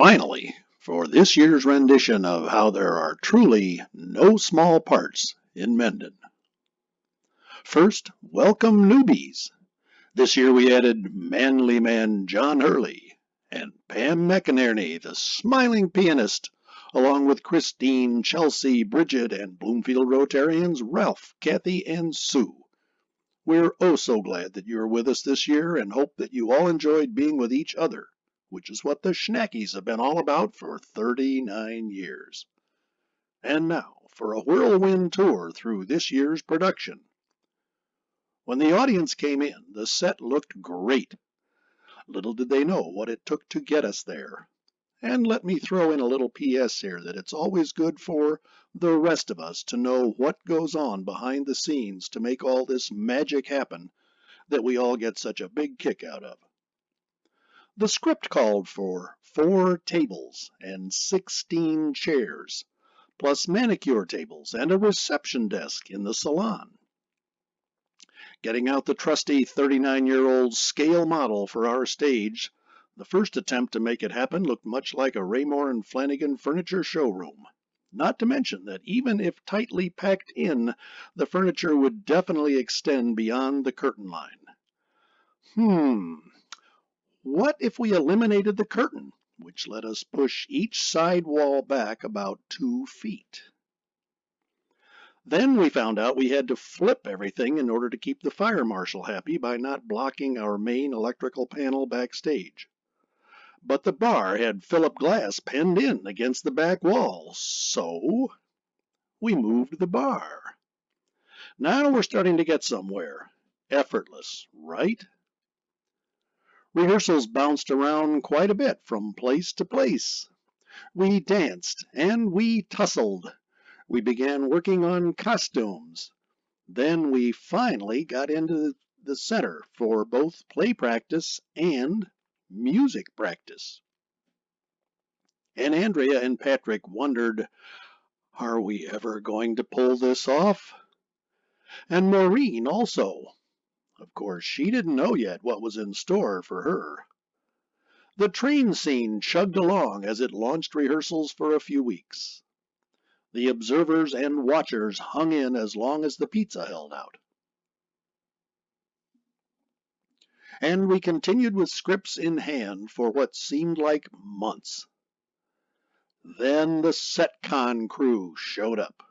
Finally, for this year's rendition of How There Are Truly No Small Parts in Mendon. First, welcome newbies. This year we added manly man John Hurley and Pam McInerney, the smiling pianist, along with Christine, Chelsea, Bridget, and Bloomfield Rotarians Ralph, Kathy, and Sue. We're oh so glad that you're with us this year and hope that you all enjoyed being with each other, which is what the Schnackies have been all about for 39 years. And now for a whirlwind tour through this year's production. When the audience came in, the set looked great. Little did they know what it took to get us there. And let me throw in a little PS here that it's always good for the rest of us to know what goes on behind the scenes to make all this magic happen that we all get such a big kick out of. The script called for 4 tables and 16 chairs, plus manicure tables and a reception desk in the salon. Getting out the trusty 39-year-old scale model for our stage, the first attempt to make it happen looked much like a Raymore and Flanagan furniture showroom. Not to mention that even if tightly packed in, the furniture would definitely extend beyond the curtain line. What if we eliminated the curtain, which let us push each side wall back about 2 feet? Then we found out we had to flip everything in order to keep the fire marshal happy by not blocking our main electrical panel backstage. But the bar had Philip glass penned in against the back wall, so we moved the bar. Now we're starting to get somewhere. Effortless, right? Rehearsals bounced around quite a bit from place to place. We danced and we tussled. We began working on costumes. Then we finally got into the center for both play practice and music practice. And Andrea and Patrick wondered, are we ever going to pull this off? And Maureen also. Of course, she didn't know yet what was in store for her. The train scene chugged along as it launched rehearsals for a few weeks. The observers and watchers hung in as long as the pizza held out. And we continued with scripts in hand for what seemed like months. Then the SetCon crew showed up.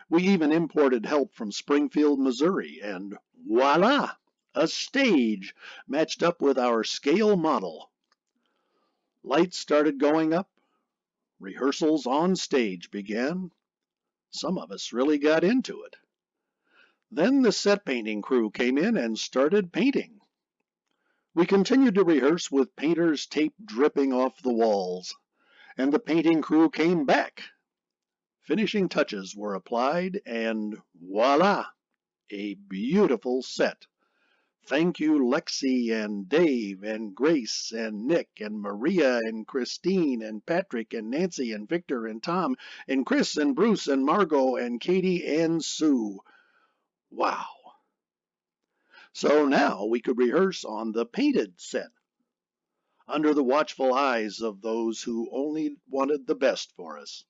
We even imported help from Springfield, Missouri, and voila! A stage matched up with our scale model. Lights started going up. Rehearsals on stage began. Some of us really got into it. Then the set painting crew came in and started painting. We continued to rehearse with painter's tape dripping off the walls, and the painting crew came back. Finishing touches were applied, and voila! A beautiful set. Thank you, Lexi and Dave and Grace and Nick and Maria and Christine and Patrick and Nancy and Victor and Tom and Chris and Bruce and Margot and Katie and Sue. Wow. So now we could rehearse on the painted set, under the watchful eyes of those who only wanted the best for us.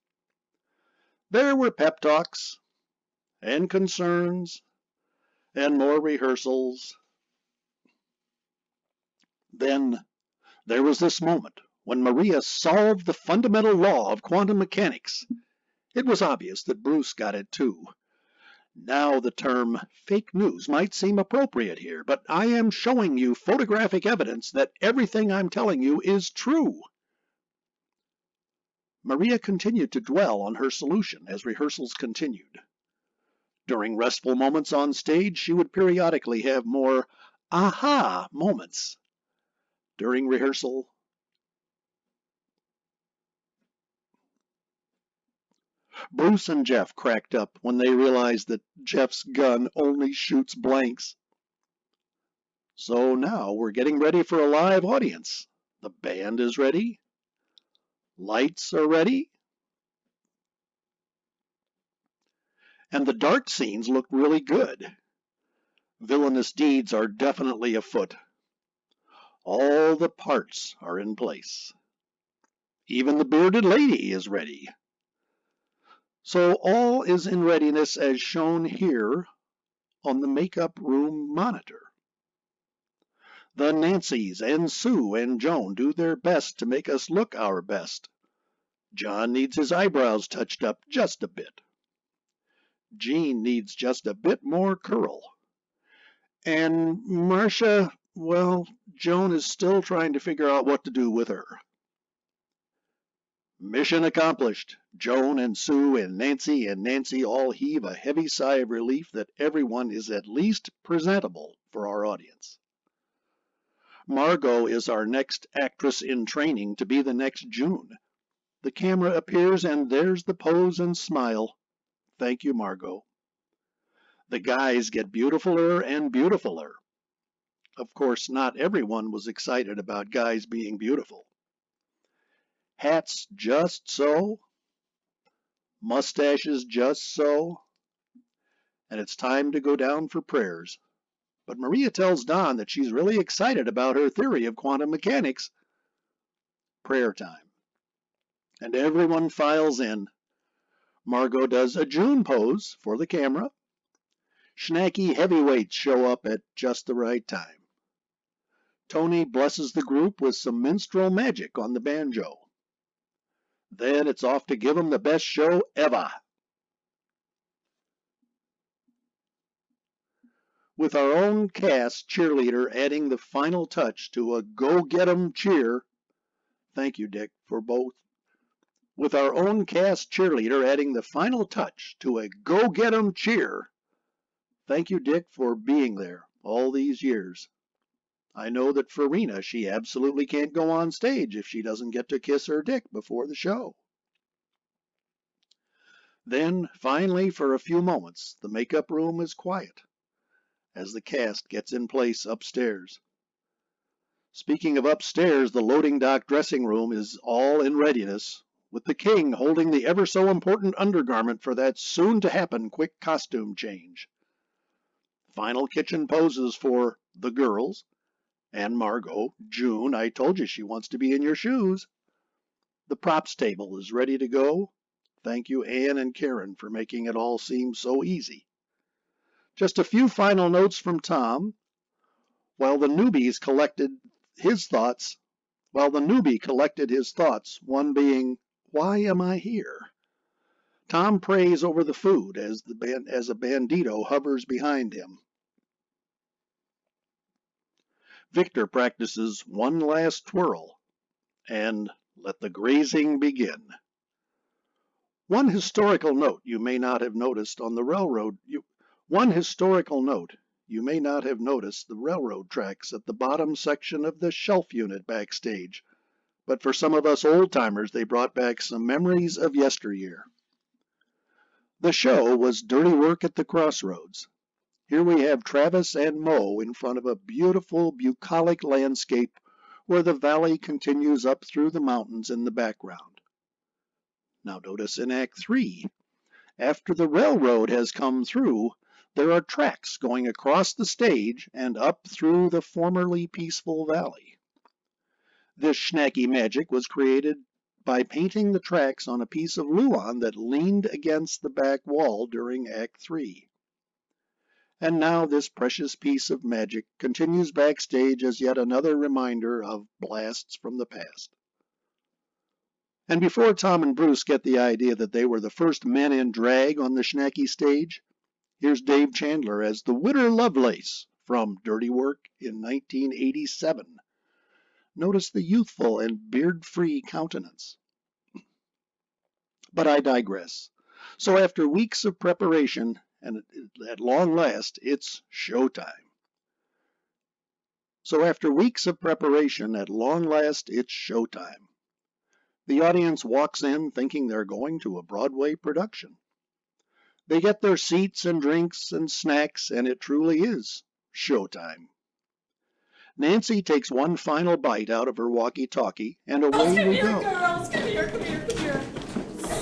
There were pep talks and concerns and more rehearsals. Then there was this moment when Maria solved the fundamental law of quantum mechanics. It was obvious that Bruce got it too. Now the term fake news might seem appropriate here, but I am showing you photographic evidence that everything I'm telling you is true. Maria continued to dwell on her solution as rehearsals continued. During restful moments on stage, she would periodically have more aha moments. During rehearsal, Bruce and Jeff cracked up when they realized that Jeff's gun only shoots blanks. So now we're getting ready for a live audience. The band is ready. Lights are ready. And the dark scenes look really good. Villainous deeds are definitely afoot. All the parts are in place. Even the bearded lady is ready. So all is in readiness as shown here on the makeup room monitor. The Nancys and Sue and Joan do their best to make us look our best. John needs his eyebrows touched up just a bit. Jean needs just a bit more curl. And Marcia, well, Joan is still trying to figure out what to do with her. Mission accomplished. Joan and Sue and Nancy all heave a heavy sigh of relief that everyone is at least presentable for our audience. Margot is our next actress in training to be the next June. The camera appears and there's the pose and smile. Thank you, Margot. The guys get beautifuler and beautifuler. Of course, not everyone was excited about guys being beautiful. Hats just so, mustaches just so, and it's time to go down for prayers. But Maria tells Don that she's really excited about her theory of quantum mechanics. Prayer time. And everyone files in. Margot does a June pose for the camera. Schnacky heavyweights show up at just the right time. Tony blesses the group with some minstrel magic on the banjo. Then it's off to give 'em the best show ever. With our own cast cheerleader adding the final touch to a go get 'em cheer. Thank you, Dick, for both. With our own cast cheerleader adding the final touch to a go get 'em cheer. Thank you, Dick, for being there all these years. I know that for Rena, she absolutely can't go on stage if she doesn't get to kiss her Dick before the show. Then, finally, for a few moments, the makeup room is quiet as the cast gets in place upstairs. Speaking of upstairs, the loading dock dressing room is all in readiness, with the king holding the ever-so-important undergarment for that soon-to-happen quick costume change. Final kitchen poses for the girls and Margot. June, I told you she wants to be in your shoes. The props table is ready to go. Thank you, Anne and Karen, for making it all seem so easy. Just a few final notes from Tom. While the newbie collected his thoughts, one being, why am I here? Tom prays over the food as a bandito hovers behind him. Victor practices one last twirl, and let the grazing begin. One historical note you may not have noticed the railroad tracks at the bottom section of the shelf unit backstage, but for some of us old-timers, they brought back some memories of yesteryear. The show was Dirty Work at the Crossroads. Here we have Travis and Mo in front of a beautiful bucolic landscape where the valley continues up through the mountains in the background. Now notice in Act 3, after the railroad has come through, there are tracks going across the stage and up through the formerly peaceful valley. This schnacky magic was created by painting the tracks on a piece of Luan that leaned against the back wall during Act 3. And now this precious piece of magic continues backstage as yet another reminder of blasts from the past. And before Tom and Bruce get the idea that they were the first men in drag on the schnacky stage, here's Dave Chandler as the Widder Lovelace from Dirty Work in 1987. Notice the youthful and beard-free countenance. But I digress. So after weeks of preparation, and at long last, it's showtime. The audience walks in thinking they're going to a Broadway production. They get their seats and drinks and snacks, and it truly is showtime. Nancy takes one final bite out of her walkie-talkie, and away we go. Girls, come here.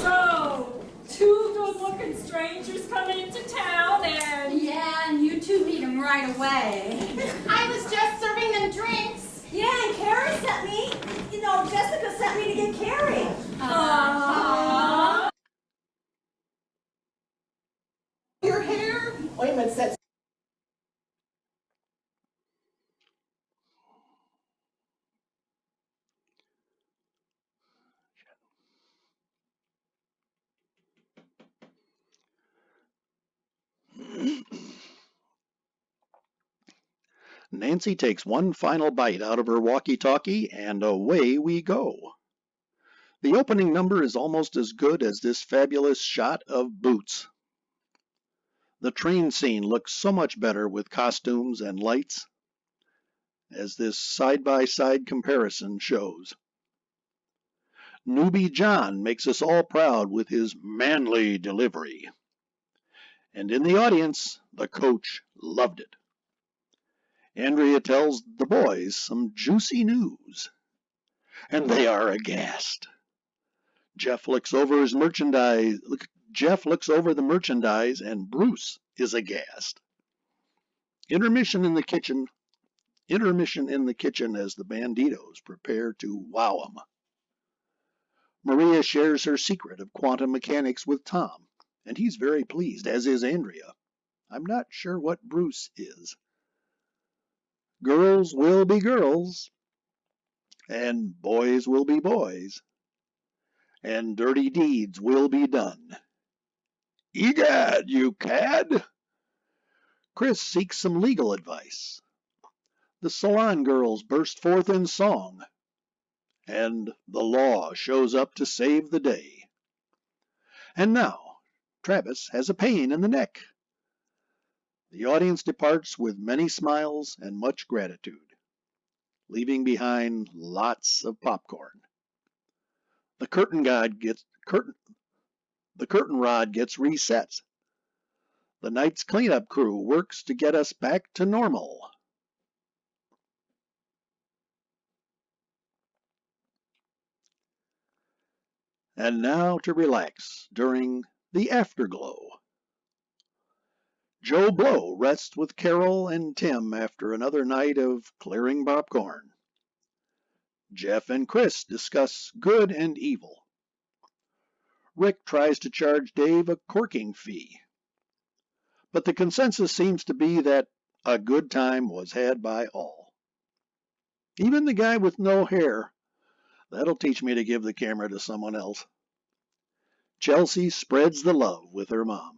So, two good-looking strangers coming into town, and... Yeah, and you two meet them right away. I was just serving them drinks. Yeah, and Karen sent me, Oh, Jessica sent me to get Carrie. Aww. Your hair? Ointment sets. Nancy takes one final bite out of her walkie-talkie, and away we go. The opening number is almost as good as this fabulous shot of boots. The train scene looks so much better with costumes and lights, as this side-by-side comparison shows. Newbie John makes us all proud with his manly delivery. And in the audience, the coach loved it. Andrea tells the boys some juicy news, and they are aghast. Jeff looks over the merchandise, and Bruce is aghast. Intermission in the kitchen as the Banditos prepare to wow 'em. Maria shares her secret of quantum mechanics with Tom, and he's very pleased, as is Andrea. I'm not sure what Bruce is. Girls will be girls, and boys will be boys, and dirty deeds will be done. Egad, you cad! Chris seeks some legal advice. The salon girls burst forth in song, and the law shows up to save the day. And now, Travis has a pain in the neck. The audience departs with many smiles and much gratitude, leaving behind lots of popcorn. The curtain rod gets reset. The night's cleanup crew works to get us back to normal. And now to relax during the afterglow. Joe Blow rests with Carol and Tim after another night of clearing popcorn. Jeff and Chris discuss good and evil. Rick tries to charge Dave a corking fee. But the consensus seems to be that a good time was had by all. Even the guy with no hair. That'll teach me to give the camera to someone else. Chelsea spreads the love with her mom.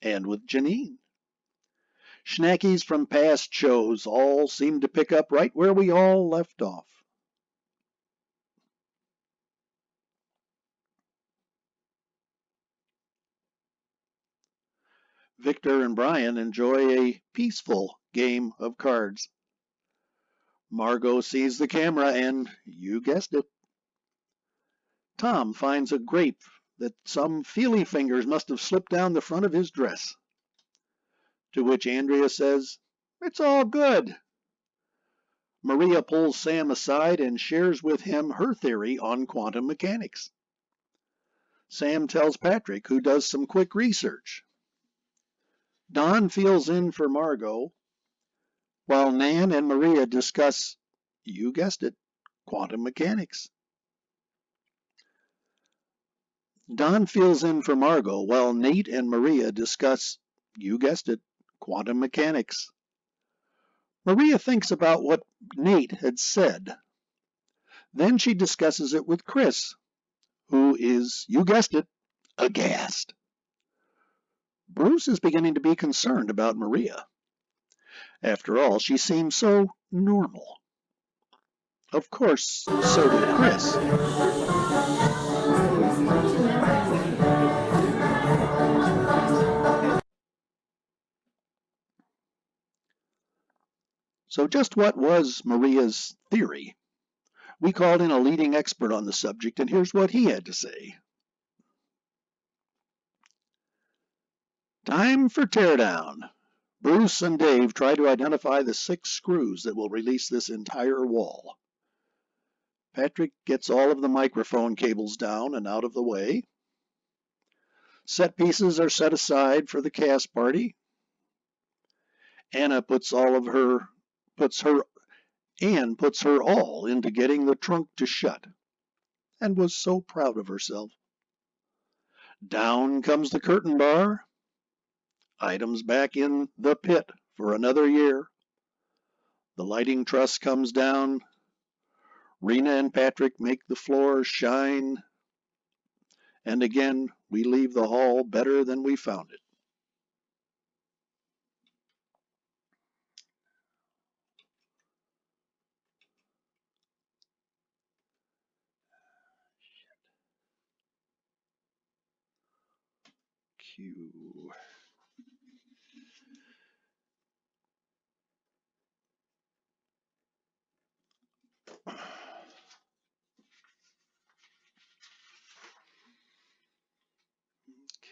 And with Janine. Schnackies from past shows all seem to pick up right where we all left off. Victor and Brian enjoy a peaceful game of cards. Margot sees the camera and, you guessed it, Tom finds a grape that some feely fingers must have slipped down the front of his dress. To which Andrea says, "It's all good." Maria pulls Sam aside and shares with him her theory on quantum mechanics. Sam tells Patrick, who does some quick research. Don fills in for Margot, while Nan and Maria discuss, you guessed it, quantum mechanics. Don fills in for Margot while Nate and Maria discuss, you guessed it, quantum mechanics. Maria thinks about what Nate had said. Then she discusses it with Chris, who is, you guessed it, aghast. Bruce is beginning to be concerned about Maria. After all, she seems so normal. Of course, so did Chris. So just what was Maria's theory? We called in a leading expert on the subject, and here's what he had to say. Time for teardown. Bruce and Dave try to identify the 6 screws that will release this entire wall. Patrick gets all of the microphone cables down and out of the way. Set pieces are set aside for the cast party. Anna puts Anne puts her all into getting the trunk to shut, and was so proud of herself. Down comes the curtain bar. Items back in the pit for another year. The lighting truss comes down. Rena and Patrick make the floor shine. And again, we leave the hall better than we found it. Q.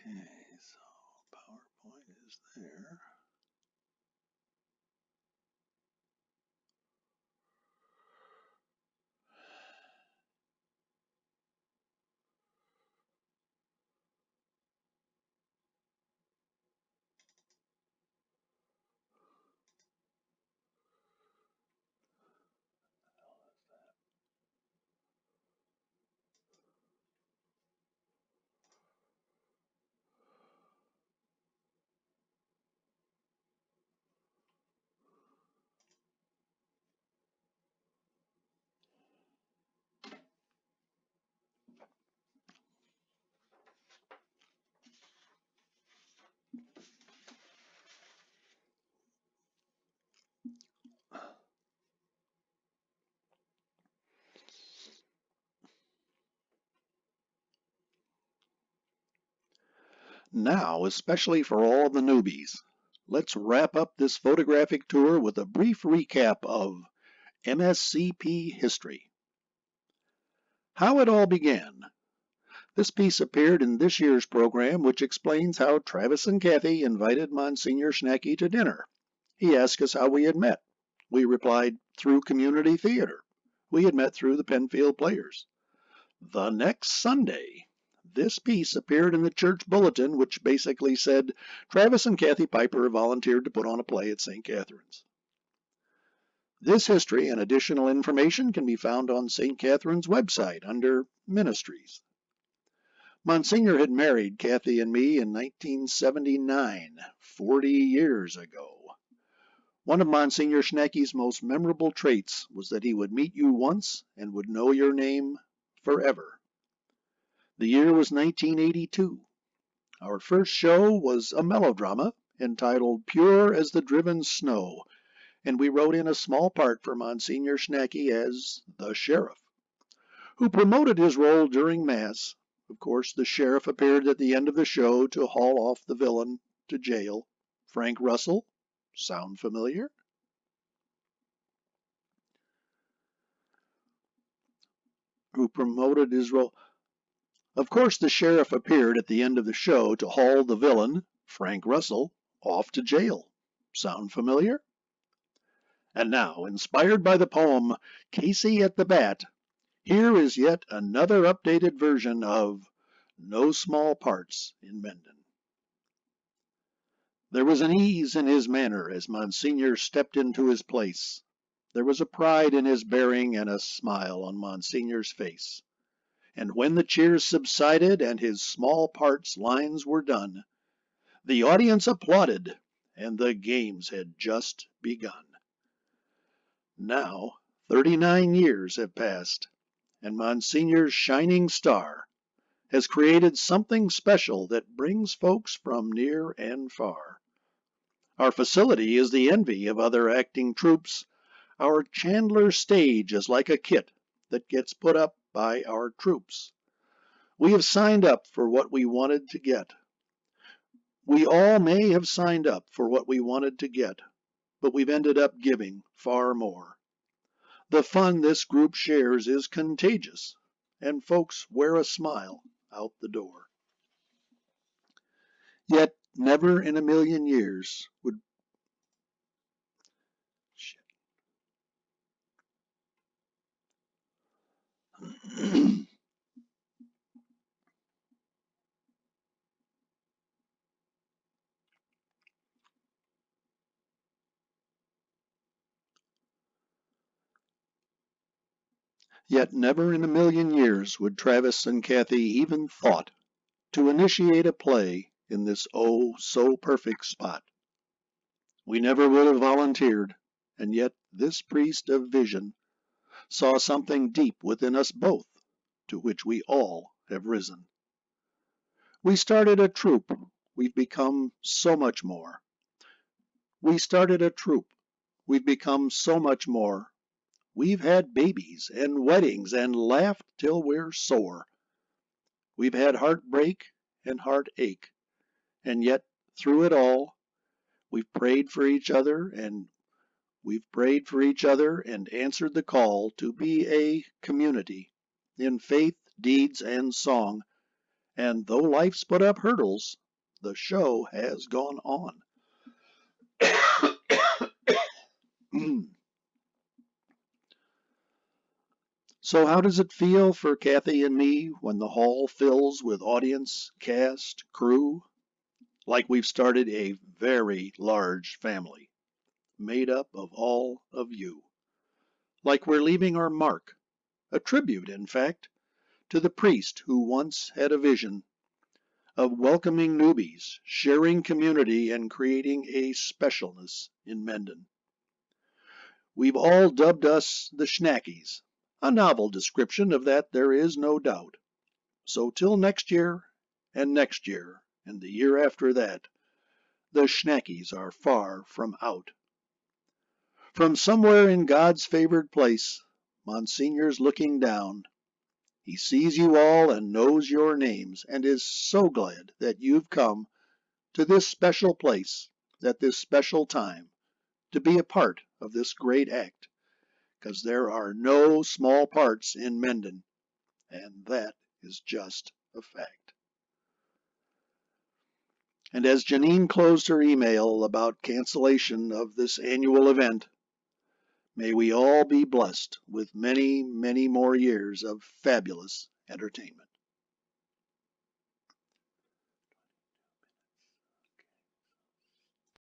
Okay, so PowerPoint is there. Now, especially for all the newbies, let's wrap up this photographic tour with a brief recap of MSCP history. How it all began. This piece appeared in this year's program, which explains how Travis and Kathy invited Monsignor Schnacky to dinner. He asked us how we had met. We replied, through community theater. We had met through the Penfield Players. The next Sunday, this piece appeared in the church bulletin, which basically said, Travis and Kathy Piper volunteered to put on a play at St. Catherine's. This history and additional information can be found on St. Catherine's website under Ministries. Monsignor had married Kathy and me in 1979, 40 years ago. One of Monsignor Schnacky's most memorable traits was that he would meet you once and would know your name forever. The year was 1982. Our first show was a melodrama entitled Pure as the Driven Snow, and we wrote in a small part for Monsignor Schnacky as the sheriff, who promoted his role during Mass. Of course, the sheriff appeared at the end of the show to haul off the villain to jail. Frank Russell, sound familiar? Who promoted his role. Of course, the sheriff appeared at the end of the show to haul the villain, Frank Russell, off to jail. Sound familiar? And now, inspired by the poem Casey at the Bat, here is yet another updated version of No Small Parts in Mendon. There was an ease in his manner as Monsignor stepped into his place. There was a pride in his bearing and a smile on Monsignor's face. And when the cheers subsided and his small parts lines were done, the audience applauded, and the games had just begun. Now, 39 years have passed, and Monsignor's shining star has created something special that brings folks from near and far. Our facility is the envy of other acting troupes. Our Chandler stage is like a kit that gets put up by our troops. We have signed up for what we wanted to get. We all may have signed up for what we wanted to get, but we've ended up giving far more. The fun this group shares is contagious, and folks wear a smile out the door. Yet never in a million years would Yet never in a million years would Travis and Kathy even thought to initiate a play in this oh so perfect spot. We never would have volunteered, and yet this priest of vision saw something deep within us both, to which we all have risen. We started a troupe, we've become so much more. We started a troupe, we've become so much more. We've had babies and weddings and laughed till we're sore. We've had heartbreak and heartache, and yet through it all, we've prayed for each other and answered the call to be a community in faith, deeds, and song. And though life's put up hurdles, the show has gone on. So how does it feel for Kathy and me when the hall fills with audience, cast, crew? Like we've started a very large family, made up of all of you. Like we're leaving our mark, a tribute, in fact, to the priest who once had a vision of welcoming newbies, sharing community, and creating a specialness in Mendon. We've all dubbed us the Schnackies, a novel description of that there is no doubt. So till next year, and the year after that, the Schnackies are far from out. From somewhere in God's favored place, Monsignor's looking down. He sees you all and knows your names, and is so glad that you've come to this special place at this special time to be a part of this great act, 'cause there are no small parts in Mendon, and that is just a fact. And as Janine closed her email about cancellation of this annual event, may we all be blessed with many, many more years of fabulous entertainment.